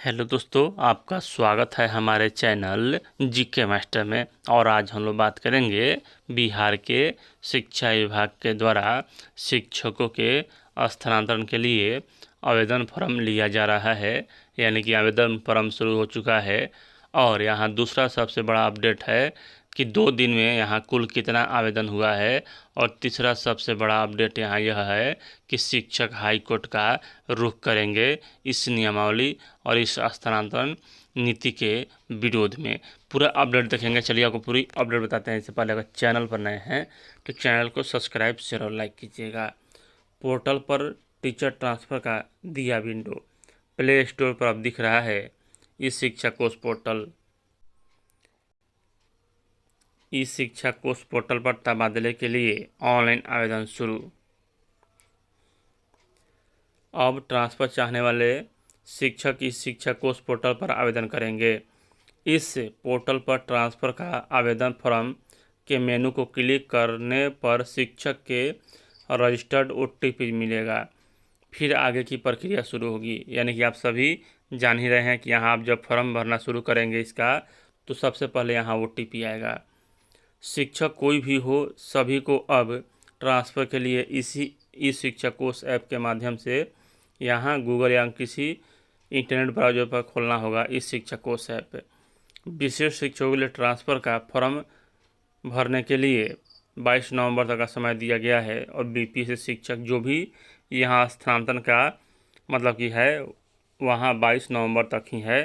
Hello दोस्तों, आपका स्वागत है हमारे चैनल जीके मास्टर में। और आज हम लोग बात करेंगे बिहार के शिक्षा विभाग के द्वारा शिक्षकों के स्थानांतरण के लिए आवेदन फॉर्म लिया जा रहा है, यानी कि आवेदन फॉर्म शुरू हो चुका है। और यहाँ दूसरा सबसे बड़ा अपडेट है कि 2 दिन में यहाँ कुल कितना आवेदन हुआ है। और तीसरा सबसे बड़ा अपडेट यहाँ यह है कि शिक्षक हाई कोर्ट का रुख करेंगे इस नियमावली और इस स्थानांतरण नीति के विरोध में। पूरा अपडेट देखेंगे। चलिए आपको पूरी अपडेट बताते हैं। इससे पहले अगर चैनल पर नए हैं तो चैनल को सब्सक्राइब शेयर और लाइक कीजिएगा। पोर्टल पर टीचर ट्रांसफ़र का दिया विंडो। प्ले स्टोर पर अब दिख रहा है ई शिक्षा कोष पोर्टल। ई शिक्षा कोष पोर्टल पर तबादले के लिए ऑनलाइन आवेदन शुरू। अब ट्रांसफ़र चाहने वाले शिक्षक इस शिक्षा कोष पोर्टल पर आवेदन करेंगे। इस पोर्टल पर ट्रांसफ़र का आवेदन फॉर्म के मेनू को क्लिक करने पर शिक्षक के रजिस्टर्ड OTP मिलेगा। फिर आगे की प्रक्रिया शुरू होगी। यानी कि आप सभी जान ही रहे हैं कि यहाँ आप जब फॉर्म भरना शुरू करेंगे इसका, तो सबसे पहले यहाँ OTP आएगा। शिक्षक कोई भी हो, सभी को अब ट्रांसफ़र के लिए इसी ई शिक्षा कोष ऐप के माध्यम से यहाँ गूगल या किसी इंटरनेट ब्राउज़र पर खोलना होगा इस शिक्षा कोष ऐप। विशेष शिक्षकों के लिए ट्रांसफ़र का फॉर्म भरने के लिए 22 नवंबर तक का समय दिया गया है। और BP से शिक्षक जो भी यहाँ स्थानांतरण का मतलब कि है वहाँ 22 नवंबर तक ही है।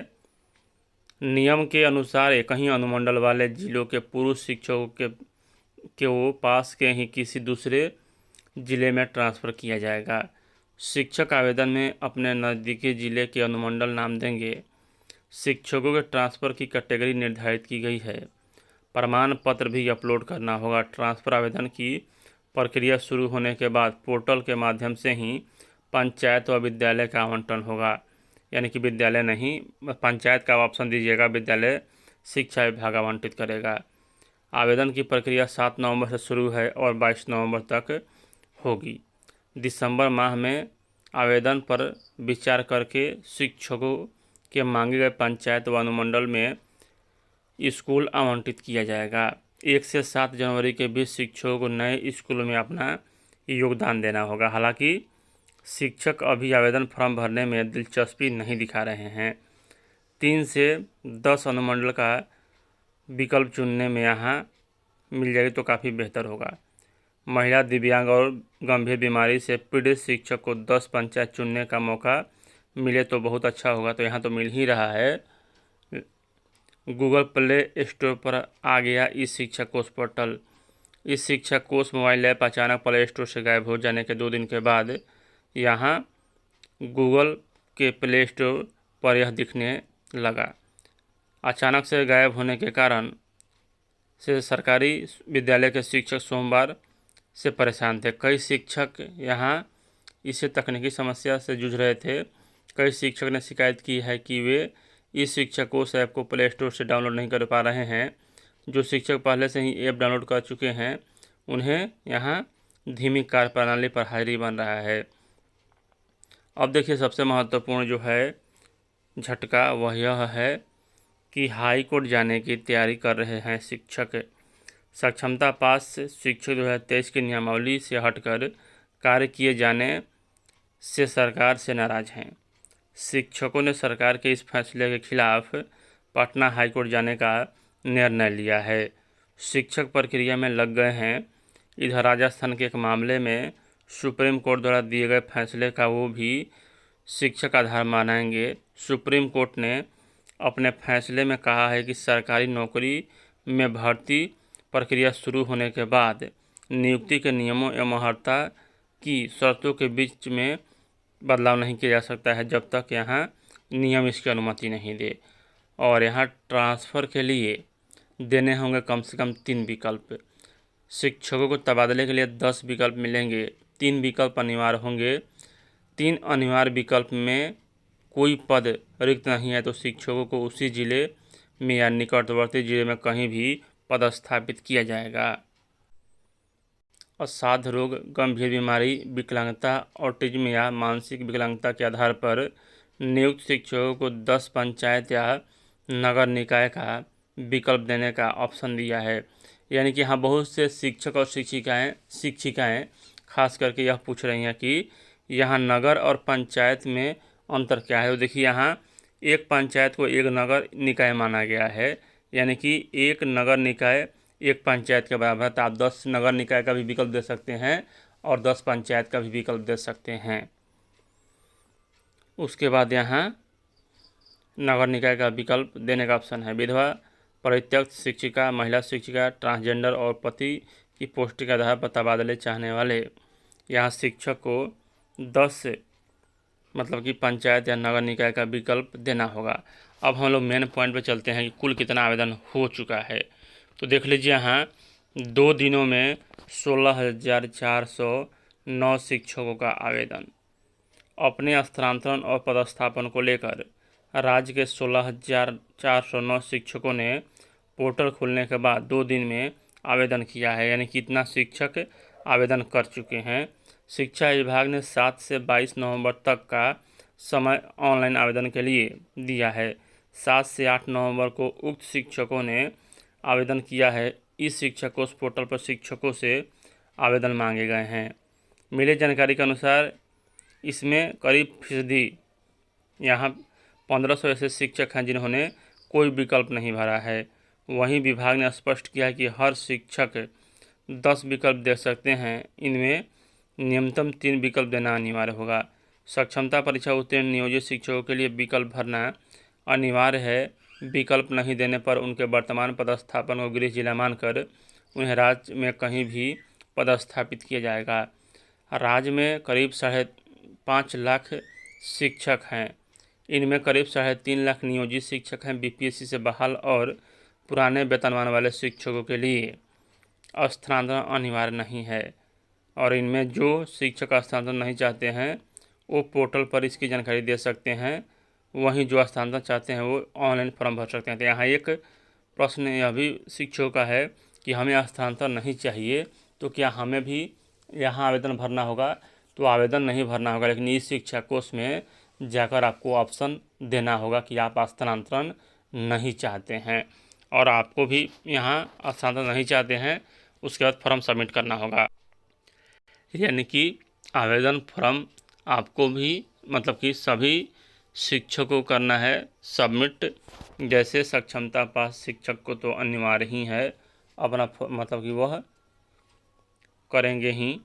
नियम के अनुसार एक ही अनुमंडल वाले जिलों के पुरुष शिक्षकों के वो पास के ही किसी दूसरे ज़िले में ट्रांसफ़र किया जाएगा। शिक्षक आवेदन में अपने नज़दीकी ज़िले के अनुमंडल नाम देंगे। शिक्षकों के ट्रांसफ़र की कैटेगरी निर्धारित की गई है। प्रमाण पत्र भी अपलोड करना होगा। ट्रांसफ़र आवेदन की प्रक्रिया शुरू होने के बाद पोर्टल के माध्यम से ही पंचायत व विद्यालय का आवंटन होगा। यानी कि विद्यालय नहीं, पंचायत का ऑप्शन दीजिएगा, विद्यालय शिक्षा विभाग आवंटित करेगा। आवेदन की प्रक्रिया 7 नवंबर से शुरू है और 22 नवंबर तक होगी। दिसंबर माह में आवेदन पर विचार करके शिक्षकों के मांगे गए पंचायत व अनुमंडल में स्कूल आवंटित किया जाएगा। 1 से 7 जनवरी के बीच शिक्षकों को नए स्कूलों में अपना योगदान देना होगा। हालांकि शिक्षक अभी आवेदन फॉर्म भरने में दिलचस्पी नहीं दिखा रहे हैं। 3 से 10 अनुमंडल का विकल्प चुनने में यहाँ मिल जाएगी तो काफ़ी बेहतर होगा। महिला, दिव्यांग और गंभीर बीमारी से पीड़ित शिक्षक को 10 पंचायत चुनने का मौका मिले तो बहुत अच्छा होगा। तो यहाँ तो मिल ही रहा है। गूगल प्ले स्टोर पर आ गया इस शिक्षा कोष पोर्टल। इस शिक्षा कोष मोबाइल ऐप अचानक प्ले स्टोर से गायब हो जाने के 2 दिन के बाद यहाँ गूगल के प्ले स्टोर पर यह दिखने लगा। अचानक से गायब होने के कारण से सरकारी विद्यालय के शिक्षक सोमवार से परेशान थे। कई शिक्षक यहाँ इसे तकनीकी समस्या से जूझ रहे थे। कई शिक्षक ने शिकायत की है कि वे इस शिक्षा कोष ऐप को प्ले स्टोर से डाउनलोड नहीं कर पा रहे हैं। जो शिक्षक पहले से ही ऐप डाउनलोड कर चुके हैं उन्हें यहाँ धीमी कार्यप्रणाली पर हाजिरी बन रहा है। अब देखिए, सबसे महत्वपूर्ण जो है झटका वह यह है कि हाई कोर्ट जाने की तैयारी कर रहे हैं शिक्षक। सक्षमता पास शिक्षक 2023 की नियमावली से हटकर कार्य किए जाने से सरकार से नाराज हैं। शिक्षकों ने सरकार के इस फैसले के खिलाफ पटना हाई कोर्ट जाने का निर्णय लिया है। शिक्षक प्रक्रिया में लग गए हैं। इधर राजस्थान के एक मामले में सुप्रीम कोर्ट द्वारा दिए गए फैसले का वो भी शिक्षक आधार मानेंगे। सुप्रीम कोर्ट ने अपने फैसले में कहा है कि सरकारी नौकरी में भर्ती प्रक्रिया शुरू होने के बाद नियुक्ति के नियमों एवं अर्हता की शर्तों के बीच में बदलाव नहीं किया जा सकता है जब तक यहाँ नियम इसकी अनुमति नहीं दे। और यहाँ ट्रांसफ़र के लिए देने होंगे कम से कम 3 विकल्प। शिक्षकों को तबादले के लिए 10 विकल्प मिलेंगे। 3 विकल्प अनिवार्य होंगे। 3 अनिवार्य विकल्प में कोई पद रिक्त नहीं है तो शिक्षकों को उसी जिले में या निकटवर्ती जिले में कहीं भी पदस्थापित किया जाएगा। असाध्य रोग, गंभीर बीमारी, विकलांगता, ऑटिज्म या मानसिक विकलांगता के आधार पर नियुक्त शिक्षकों को 10 पंचायत या नगर निकाय का विकल्प देने का ऑप्शन दिया है। यानी कि यहाँ बहुत से शिक्षक और शिक्षिकाएं खास करके यह पूछ रही हैं कि यहाँ नगर और पंचायत में अंतर क्या है। तो देखिए यहाँ एक पंचायत को एक नगर निकाय माना गया है, यानी कि एक नगर निकाय एक पंचायत के बराबर है। तो आप 10 नगर निकाय का भी विकल्प दे सकते हैं और 10 पंचायत का भी विकल्प दे सकते हैं। उसके बाद यहाँ नगर निकाय का विकल्प देने का ऑप्शन है। विधवा, परित्यक्त शिक्षिका, महिला शिक्षिका, ट्रांसजेंडर और पति की पोस्ट के आधार पर तबादले चाहने वाले। यहाँ शिक्षक को 10 मतलब कि पंचायत या नगर निकाय का विकल्प देना होगा। अब हम लोग मेन पॉइंट पे चलते हैं कि कुल कितना आवेदन हो चुका है। तो देख लीजिए यहाँ 2 दिनों में 16,409 शिक्षकों का आवेदन। अपने स्थानांतरण और पदस्थापन को लेकर राज्य के 16,409 शिक्षकों ने पोर्टल खुलने के बाद 2 दिन में आवेदन किया है। यानी कि इतना शिक्षक आवेदन कर चुके हैं। शिक्षा विभाग ने 7 से 22 नवंबर तक का समय ऑनलाइन आवेदन के लिए दिया है। 7 से 8 नवंबर को उक्त शिक्षकों ने आवेदन किया है। इस शिक्षा कोष पोर्टल पर शिक्षकों से आवेदन मांगे गए हैं। मिली जानकारी के अनुसार इसमें करीब फीसदी यहाँ 1500 ऐसे शिक्षक हैं जिन्होंने कोई विकल्प नहीं भरा है। वहीं विभाग ने स्पष्ट किया कि हर शिक्षक 10 विकल्प दे सकते हैं। इनमें न्यूनतम 3 विकल्प देना अनिवार्य होगा। सक्षमता परीक्षा उत्तीर्ण नियोजित शिक्षकों के लिए विकल्प भरना अनिवार्य है। विकल्प नहीं देने पर उनके वर्तमान पदस्थापन को गृह जिला मानकर उन्हें राज्य में कहीं भी पदस्थापित किया जाएगा। राज्य में करीब 5.5 लाख शिक्षक हैं। इनमें करीब 3.5 लाख नियोजित शिक्षक हैं। बीपीएससी से बहाल और पुराने वेतनमान वाले शिक्षकों के लिए स्थानांतरण अनिवार्य नहीं है। और इनमें जो शिक्षक स्थानांतरण नहीं चाहते हैं वो पोर्टल पर इसकी जानकारी दे सकते हैं। वहीं जो स्थानांतरण चाहते हैं वो ऑनलाइन फॉर्म भर सकते हैं। तो यहाँ एक प्रश्न यह भी शिक्षकों का है कि हमें स्थानांतरण नहीं चाहिए तो क्या हमें भी यहाँ आवेदन भरना होगा? तो आवेदन नहीं भरना होगा, लेकिन इस शिक्षा कोष में जाकर आपको ऑप्शन देना होगा कि आप स्थानांतरण नहीं चाहते हैं और आपको भी यहाँ स्थानांतरण नहीं चाहते हैं। उसके बाद फॉर्म सबमिट करना होगा। यानी कि आवेदन फॉर्म आपको भी मतलब कि सभी शिक्षकों को करना है सबमिट। जैसे सक्षमता पास शिक्षक को तो अनिवार्य ही है अपना मतलब कि वह करेंगे ही।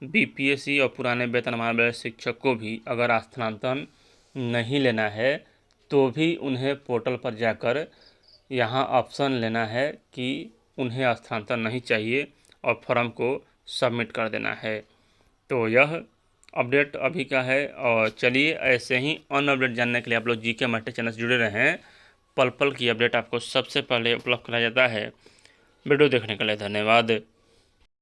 बीपीएससी और पुराने वेतनमान वाले शिक्षक को भी अगर स्थानांतरण नहीं लेना है तो भी उन्हें पोर्टल पर जाकर यहाँ ऑप्शन लेना है कि उन्हें स्थानांतरण नहीं चाहिए और फॉर्म को सबमिट कर देना है। तो यह अपडेट अभी का है। और चलिए ऐसे ही अन्य अपडेट जानने के लिए आप लोग जीके मास्टर चैनल से जुड़े रहें। पल पल की अपडेट आपको सबसे पहले उपलब्ध कराया जाता है। वीडियो देखने के लिए धन्यवाद।